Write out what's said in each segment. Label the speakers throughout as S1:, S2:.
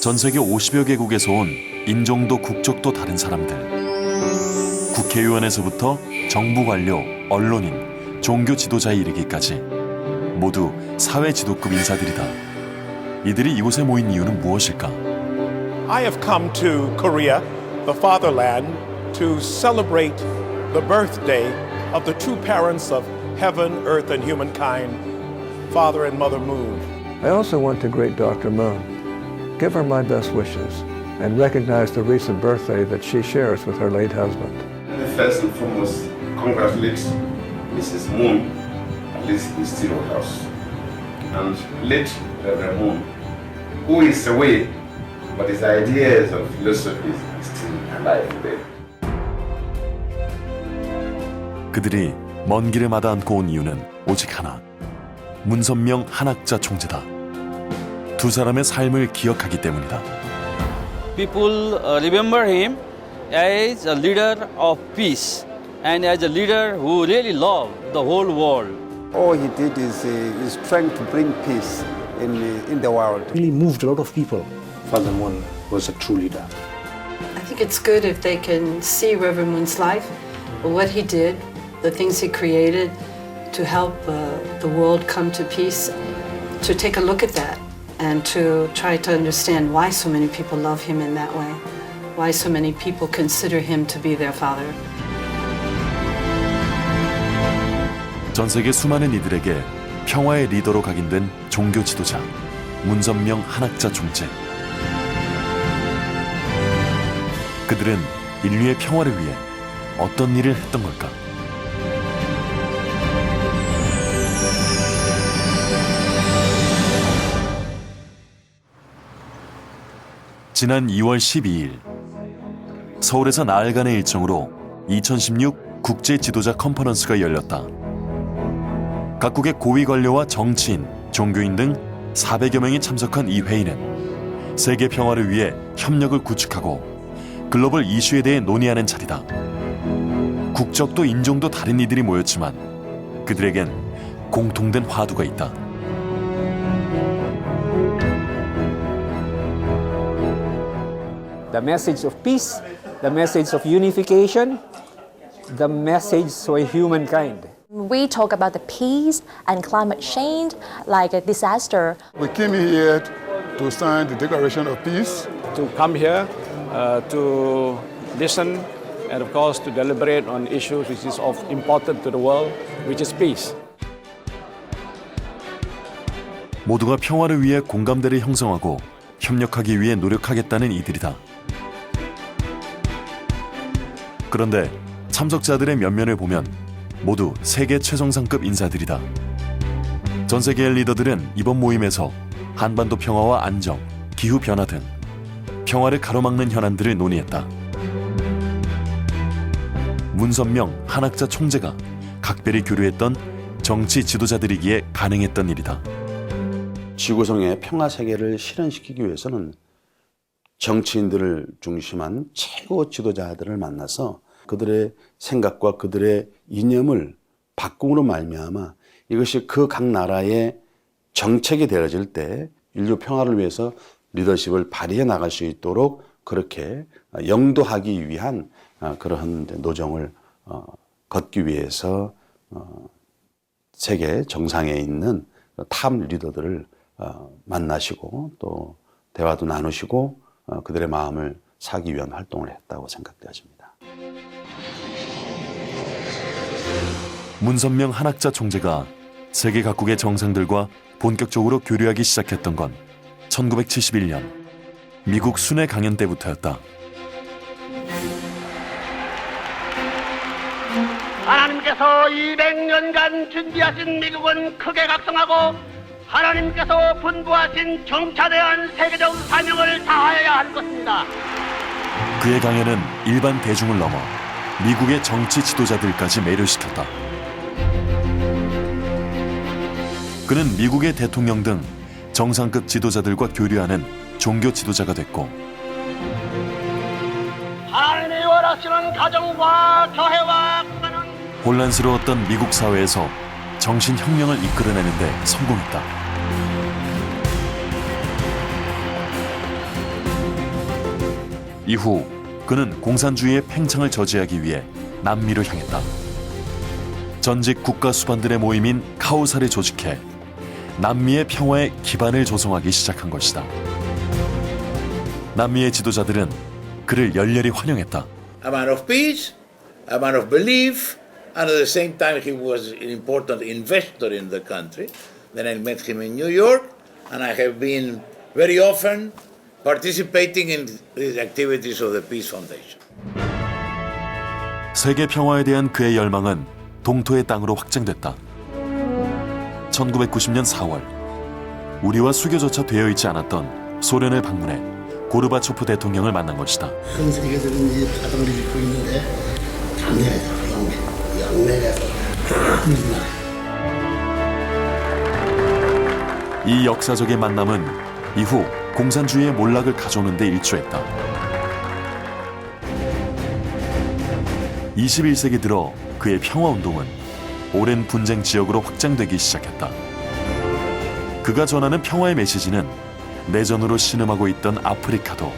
S1: 전 세계 50여 개국에서 온 인종도 국적도 다른 사람들. 국회의원에서부터 정부 관료, 언론인, 종교 지도자에 이르기까지 모두 사회 지도급 인사들이다. 이들이 이곳에 모인 이유는 무엇일까?
S2: I have come to Korea, the fatherland, to celebrate the birthday of the true parents of heaven, earth, and humankind, Father and Mother Moon.
S3: I also want to greet Dr. Moon, give her my best wishes, and recognize the recent birthday that she shares with her late husband.
S4: First and foremost, congratulate Mrs. Moon, at least in still house, and late Reverend Moon, who is away, but his ideas of philosophy is still alive today.
S1: 그들이 먼 길을 마다 않고 온 이유는 오직 하나. 문선명 한학자 총재다. 두 사람의 삶을 기억하기 때문이다.
S5: People remember him as a leader of peace and as a leader who really loved the whole world.
S6: All he did is trying to bring peace in the world.
S7: Really moved a lot of people. Father Moon was a true leader.
S8: I think it's good if they can see Reverend Moon's life, what he did, the things he created to help the world come to peace, to take a look at that and to try to understand why so many people love him in that way, why so many people consider him to be their father.
S1: 전 세계 수많은 이들에게 평화의 리더로 각인된 종교 지도자 문선명 한학자 총재. 그들은 인류의 평화를 위해 어떤 일을 했던 걸까? 지난 2월 12일 서울에서 나흘간의 일정으로 2016 국제 지도자 컨퍼런스가 열렸다. 각국의 고위 관료와 정치인, 종교인 등 400여 명이 참석한 이 회의는 세계 평화를 위해 협력을 구축하고 글로벌 이슈에 대해 논의하는 자리다. 국적도 인종도 다른 이들이 모였지만 그들에겐 공통된 화두가 있다.
S9: The message of peace, the message of unification, the message for humankind.
S10: We talk about the peace and climate change like a disaster.
S11: We came here to sign the Declaration of Peace.
S7: To come here to listen and of course to deliberate on issues which is of important to the world, which is peace.
S1: 모두가 평화를 위해 공감대를 형성하고 협력하기 위해 노력하겠다는 이들이다. 그런데 참석자들의 면면을 보면 모두 세계 최정상급 인사들이다. 전 세계의 리더들은 이번 모임에서 한반도 평화와 안정, 기후 변화 등 평화를 가로막는 현안들을 논의했다. 문선명 한학자 총재가 각별히 교류했던 정치 지도자들이기에 가능했던 일이다.
S12: 지구상의 평화 세계를 실현시키기 위해서는 정치인들을 중심한 최고 지도자들을 만나서 그들의 생각과 그들의 이념을 바꿈으로 말미암아 이것이 그 각 나라의 정책이 되어질 때 인류 평화를 위해서 리더십을 발휘해 나갈 수 있도록 그렇게 영도하기 위한 그러한 노정을 걷기 위해서 세계 정상에 있는 탑 리더들을 만나시고 또 대화도 나누시고 그들의 마음을 사기 위한 활동을 했다고 생각되어집니다.
S1: 문선명 한학자 총재가 세계 각국의 정상들과 본격적으로 교류하기 시작했던 건 1971년 미국 순회 강연 때부터였다.
S13: 하나님께서 200년간 준비하신 미국은 크게 각성하고 하나님께서 분부하신 정차대한 세계적 사명을 다하여야 할 것입니다.
S1: 그의 강연은 일반 대중을 넘어 미국의 정치 지도자들까지 매료시켰다. 그는 미국의 대통령 등 정상급 지도자들과 교류하는 종교 지도자가 됐고
S13: 하나님이 원하시는 가정과 교회와 국가는
S1: 혼란스러웠던 미국 사회에서 정신혁명을 이끌어내는 데 성공했다. 이후 그는 공산주의의 팽창을 저지하기 위해 남미로 향했다. 전직 국가 수반들의 모임인 카오사를 조직해 남미의 평화의 기반을 조성하기 시작한 것이다. 남미의 지도자들은 그를 열렬히 환영했다.
S14: A man of peace, a man of belief, and at the same time he was an important investor in the country. Then I met him in New York, and I have been very often participating in the activities of the Peace Foundation.
S1: 세계 평화에 대한 그의 열망은 동토의 땅으로 확장됐다. 1990년 4월, 우리와 수교조차 되어 있지 않았던 소련을 방문해 고르바초프 대통령을 만난 것이다.
S15: 전 세계적인 이 파동을 일고 있는데 당내에서 영내에서
S1: 이 역사적인 만남은 이후 공산주의의 몰락을 가져오는 데 일조했다. 21세기 들어 그의 평화운동은 오랜 분쟁 지역으로 확장되기 시작했다. 그가 전하는 평화의 메시지는 내전으로 신음하고 있던 아프리카도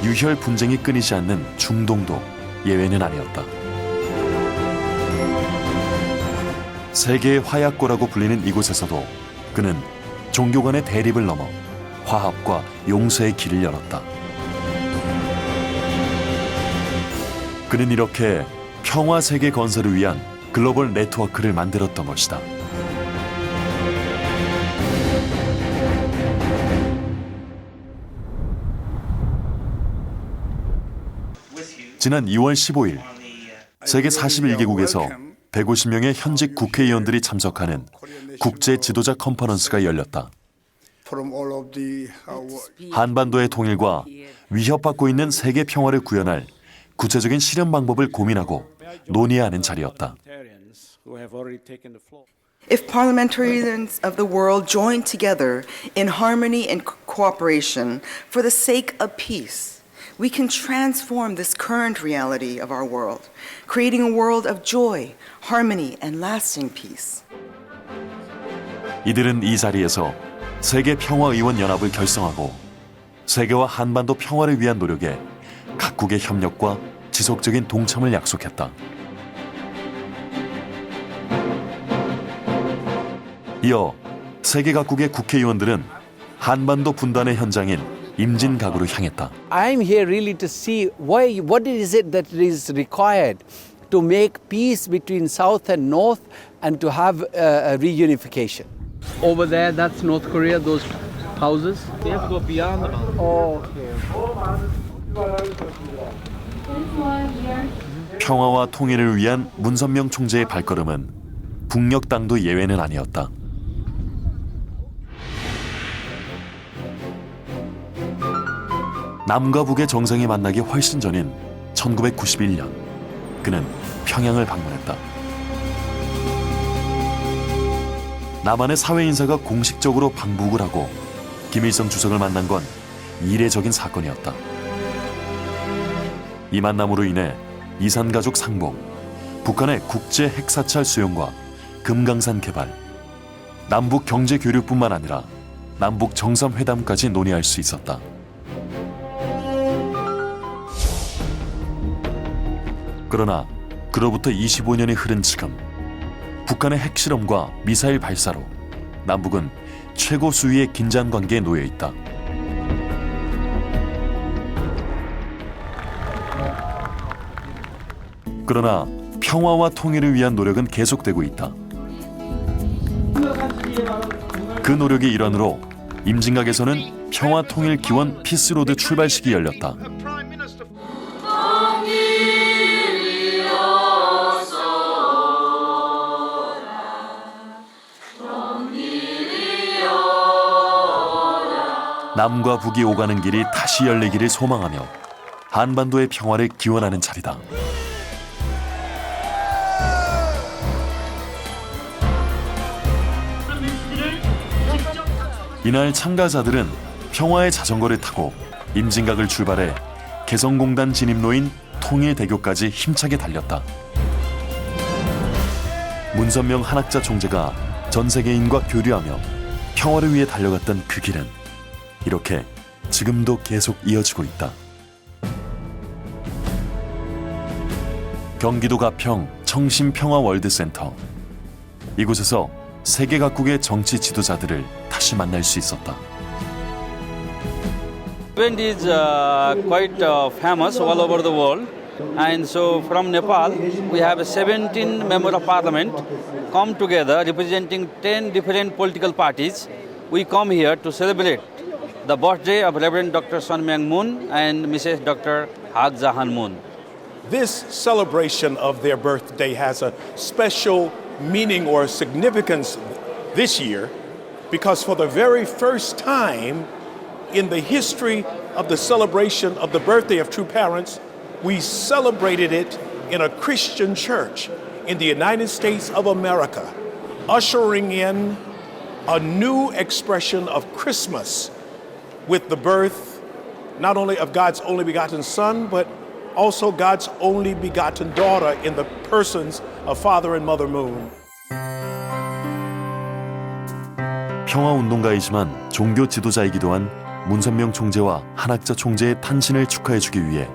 S1: 유혈 분쟁이 끊이지 않는 중동도 예외는 아니었다. 세계의 화약고라고 불리는 이곳에서도 그는 종교 간의 대립을 넘어 화합과 용서의 길을 열었다. 그는 이렇게 평화 세계 건설을 위한 글로벌 네트워크를 만들었던 것이다. 지난 2월 15일 세계 41개국에서 150명의 현직 국회의원들이 참석하는 국제 지도자 컨퍼런스가 열렸다. 한반도의 통일과 위협받고 있는 세계 평화를 구현할 구체적인 실현 방법을 고민하고 논의하는 자리였다.
S16: If parliamentarians of the world join together in harmony and cooperation for the sake of peace, we can transform this current reality of our world, creating a world of joy, harmony, and lasting peace.
S1: 이들은 이 자리에서 세계 평화의원 연합을 결성하고 세계와 한반도 평화를 위한 노력에 각국의 협력과 지속적인 동참을 약속했다. 이어 세계 각국의 국회의원들은 한반도 분단의 현장인 임진각으로 향했다.
S17: I'm here really to see what is it that is required to make peace between South and North and to have a reunification.
S5: Over there, that's North Korea, those houses. They have to go beyond the mountain.
S17: Oh, okay.
S1: 평화와 통일을 위한 문선명 총재의 발걸음은 북녘 땅도 예외는 아니었다. 남과 북의 정상이 만나기 훨씬 전인 1991년 그는 평양을 방문했다. 남한의 사회인사가 공식적으로 방북을 하고 김일성 주석을 만난 건 이례적인 사건이었다. 이 만남으로 인해 이산가족 상봉, 북한의 국제 핵사찰 수용과 금강산 개발, 남북 경제 교류뿐만 아니라 남북 정상회담까지 논의할 수 있었다. 그러나 그로부터 25년이 흐른 지금 북한의 핵실험과 미사일 발사로 남북은 최고 수위의 긴장 관계에 놓여 있다. 그러나 평화와 통일을 위한 노력은 계속되고 있다. 그 노력의 일환으로 임진각에서는 평화통일기원 피스로드 출발식이 열렸다. 남과 북이 오가는 길이 다시 열리기를 소망하며 한반도의 평화를 기원하는 자리다. 이날 참가자들은 평화의 자전거를 타고 임진각을 출발해 개성공단 진입로인 통일대교까지 힘차게 달렸다. 문선명 한학자 총재가 전 세계인과 교류하며 평화를 위해 달려갔던 그 길은 이렇게 지금도 계속 이어지고 있다. 경기도 가평 청심평화월드센터. 이곳에서 세계 각국의 정치 지도자들을 다시 만날 수 있었다.
S5: Event is quite famous all over the world, and so from Nepal we have 17 members of parliament come together representing 10 different political parties. We come here to celebrate the birthday of Reverend Dr. Sun Myung Moon and Mrs. Dr. Hak Jahan Moon.
S2: This celebration of their birthday has a special meaning or significance this year because for the very first time in the history of the celebration of the birthday of true parents, we celebrated it in a Christian church in the United States of America, ushering in a new expression of Christmas with the birth not only of God's only begotten Son, but also God's only begotten daughter in the persons of Father and Mother Moon.
S1: 평화운동가이지만 종교 지도자이기도 한 문선명 총재와 한학자 총재의 탄신을 축하해주기 위해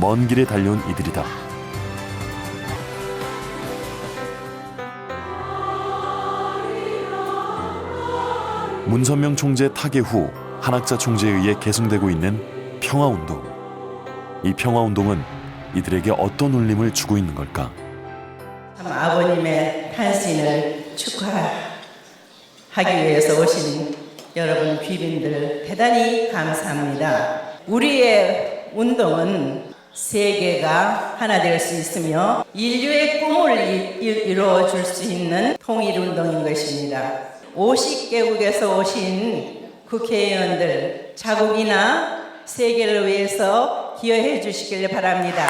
S1: 먼 길에 달려온 이들이다. 문선명 총재 타계 후 한학자 총재에 의해 계승되고 있는 평화운동. 이 평화운동은 이들에게 어떤 울림을 주고 있는 걸까?
S18: 아버님의 탄신을 축하하기 위해서 오신 여러분 귀빈들 대단히 감사합니다. 우리의 운동은 세계가 하나 될 수 있으며 인류의 꿈을 이루어 줄 수 있는 통일운동인 것입니다. 50개국에서 오신 국회의원들 자국이나 세계를 위해서 기여해 주시길 바랍니다.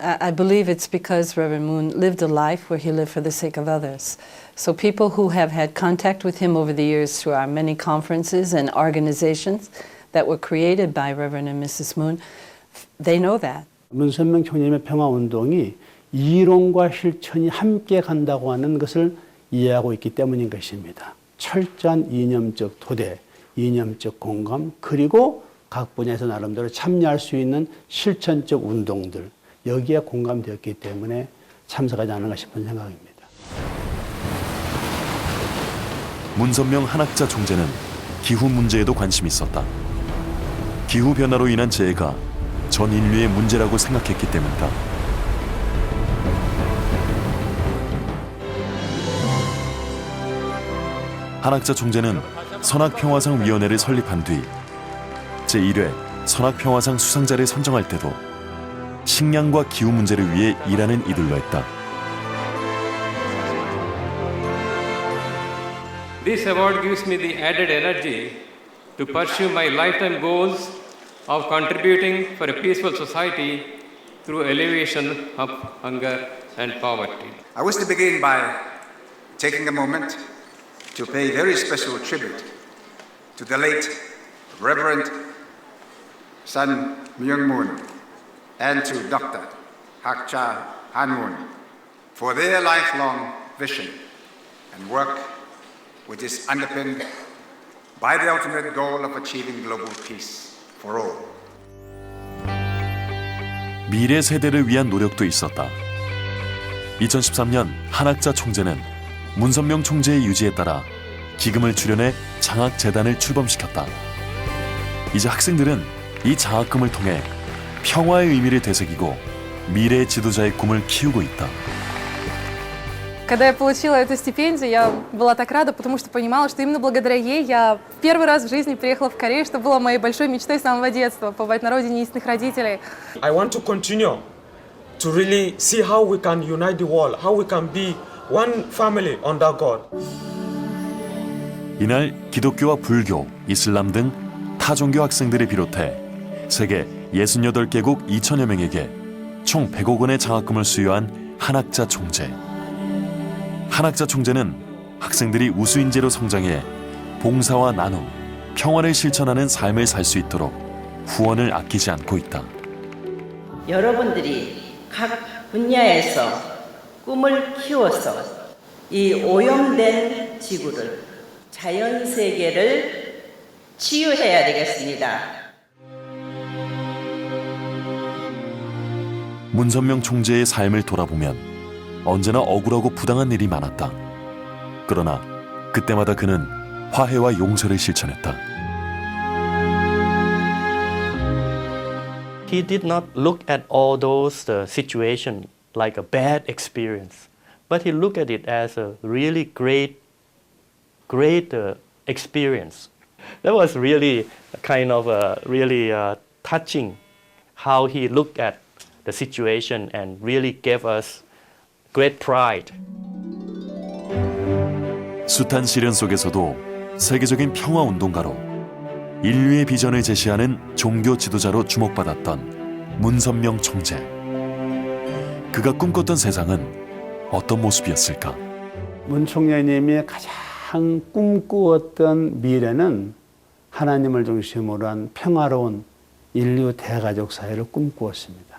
S8: I believe it's because Reverend Moon lived a life where he lived for the sake of others. So people who have had contact with him over the years through our many conferences and organizations that were created by Reverend and Mrs. Moon, they know that.
S19: 문선명 총재님의 평화운동이 이론과 실천이 함께 간다고 하는 것을 이해하고 있기 때문인 것입니다. 철저한 이념적 토대, 이념적 공감, 그리고 각 분야에서 나름대로 참여할 수 있는 실천적 운동들, 여기에 공감되었기 때문에 참석하지 않은가 싶은 생각입니다.
S1: 문선명 한학자 총재는 기후 문제에도 관심이 있었다. 기후 변화로 인한 재해가 전 인류의 문제라고 생각했기 때문이다. 한학자 총재는 선악평화상 위원회를 설립한 뒤 제1회 선악평화상 수상자를 선정할 때도 식량과 기후 문제를 위해 일하는 이들로 했다.
S20: This award gives me the added energy to pursue my lifetime goals of contributing for a peaceful society through alleviation of hunger and poverty.
S21: I wish to begin by taking a moment to pay very special tribute to the late Reverend Sun Myung Moon and to Dr. Hak Jahan Moon for their lifelong vision and work which is underpinned by the ultimate goal of achieving global peace for all.
S1: 미래 세대를 위한 노력도 있었다. 2013년 한학자 총재는 문선명 총재의 유지에 따라 기금을 출연해 장학재단을 출범시켰다. 이제 학생들은 이 장학금을 통해 평화의 의미를 되새기고 미래 지도자의 꿈을 키우고 있다.
S22: Когда я получила эту стипендию, я была так рада, потому что понимала, что именно благодаря ей я в первый раз в жизни приехала в Корею, что было моей большой мечтой с самого детства, побывать на родине истинных родителей.
S23: I want to continue to really see how we can unite the world, how we can be one family under God.
S1: 이날 기독교와 불교, 이슬람 등 타종교 학생들을 비롯해 세계 68개국 2천여 명에게 총 100억 원의 장학금을 수여한 한학자 총재. 한학자 총재는 학생들이 우수인재로 성장해 봉사와 나눔, 평화를 실천하는 삶을 살 수 있도록 후원을 아끼지 않고 있다.
S18: 여러분들이 각 분야에서 꿈을 키워서 이 오염된 지구를, 자연 세계를 치유해야 되겠습니다.
S1: 문선명 총재의 삶을 돌아보면 언제나 억울하고 부당한 일이 많았다. 그러나 그때마다 그는 화해와 용서를 실천했다.
S3: He did not look at all those situations like a bad experience, but he looked at it as a really great experience. That was really kind of really touching how he looked at the situation and really gave us great pride.
S1: 숱한 시련 속에서도 세계적인 평화 운동가로 인류의 비전을 제시하는 종교 지도자로 주목받았던 문선명 총재. 그가 꿈꿨던 세상은 어떤 모습이었을까?
S19: 문 총재님이 가장 꿈꾸었던 미래는 하나님을 중심으로 한 평화로운 인류 대가족 사회를 꿈꾸었습니다.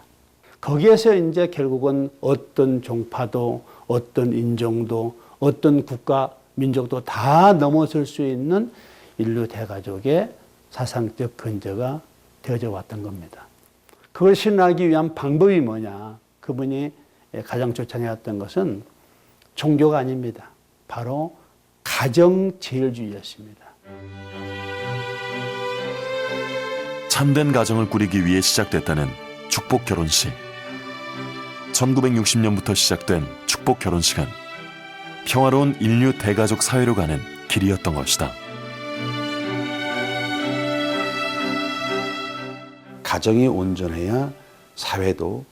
S19: 거기에서 이제 결국은 어떤 종파도, 어떤 인종도, 어떤 국가, 민족도 다 넘어설 수 있는 인류 대가족의 사상적 근저가 되어져 왔던 겁니다. 그걸 실현하기 위한 방법이 뭐냐? 그분이 가장 추천해왔던 것은 종교가 아닙니다. 바로 가정제일주의였습니다.
S1: 참된 가정을 꾸리기 위해 시작됐다는 축복 결혼식. 1960년부터 시작된 축복 결혼식은 평화로운 인류 대가족 사회로 가는 길이었던 것이다.
S12: 가정이 온전해야 사회도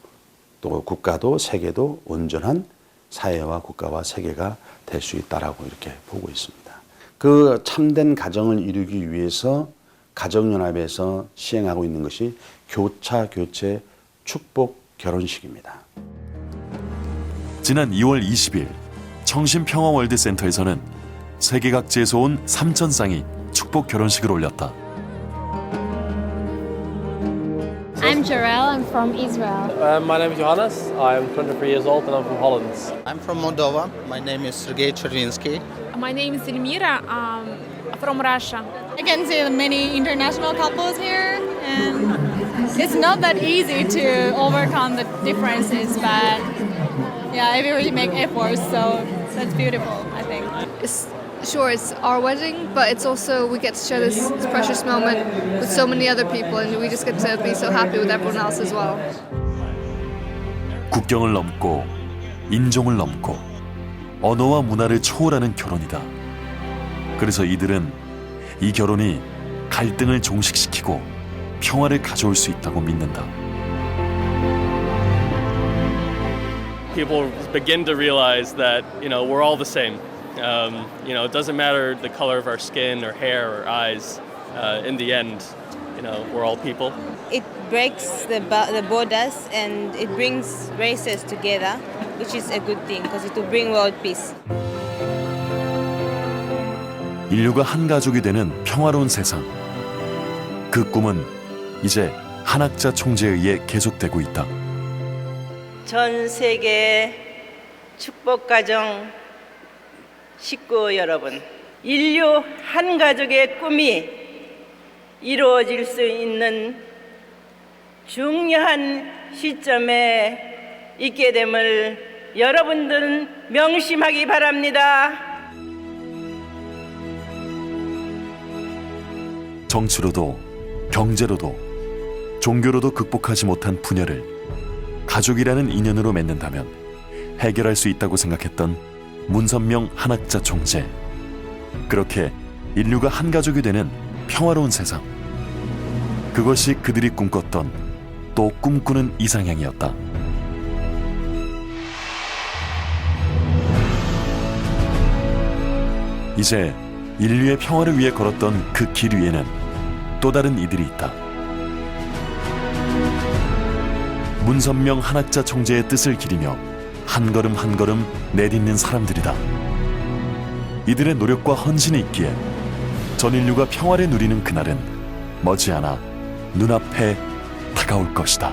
S12: 또 국가도 세계도 온전한 사회와 국가와 세계가 될 수 있다라고 이렇게 보고 있습니다. 그 참된 가정을 이루기 위해서 가정연합에서 시행하고 있는 것이 교차 교체 축복 결혼식입니다.
S1: 지난 2월 20일 청신평화월드센터에서는 세계 각지에서 온 3,000쌍이 축복 결혼식을 올렸다.
S4: I'm Jarell, I'm from Israel.
S6: My name is Johannes, I'm 23 years old and I'm from Holland.
S24: I'm from Moldova, my name is Sergei Chervinsky.
S4: My name is Elmira, from Russia. I can see many international couples here, and it's not that easy to overcome the differences, but yeah, everybody make efforts, so that's beautiful, I think.
S25: Sure, it's our wedding, but it's also we get to share this precious moment with so many other people, and we just get to be so happy with everyone else as well.
S1: 국경을 넘고 인종을 넘고 언어와 문화를 초월하는 결혼이다. 그래서 이들은 이 결혼이 갈등을 종식시키고 평화를 가져올 수 있다고 믿는다.
S6: People begin to realize that, we're all the same. It doesn't matter the color of our skin or hair or eyes. In the end, we're all people.
S26: It breaks the borders and it brings races together, which is a good thing because it will bring world peace.
S1: 인류가 한 가족이 되는 평화로운 세상. 그 꿈은 이제 한학자 총재에 의해 계속되고 있다.
S18: 전 세계 축복가정 식구 여러분, 인류 한 가족의 꿈이 이루어질 수 있는 중요한 시점에 있게 됨을 여러분들은 명심하기 바랍니다.
S1: 정치로도 경제로도 종교로도 극복하지 못한 분열을 가족이라는 인연으로 맺는다면 해결할 수 있다고 생각했던 문선명 한학자 총재. 그렇게 인류가 한 가족이 되는 평화로운 세상. 그것이 그들이 꿈꿨던 또 꿈꾸는 이상향이었다. 이제 인류의 평화를 위해 걸었던 그 길 위에는 또 다른 이들이 있다. 문선명 한학자 총재의 뜻을 기리며 한 걸음 한 걸음 내딛는 사람들이다. 이들의 노력과 헌신이 있기에 전 인류가 평화를 누리는 그날은 머지않아 눈앞에 다가올 것이다.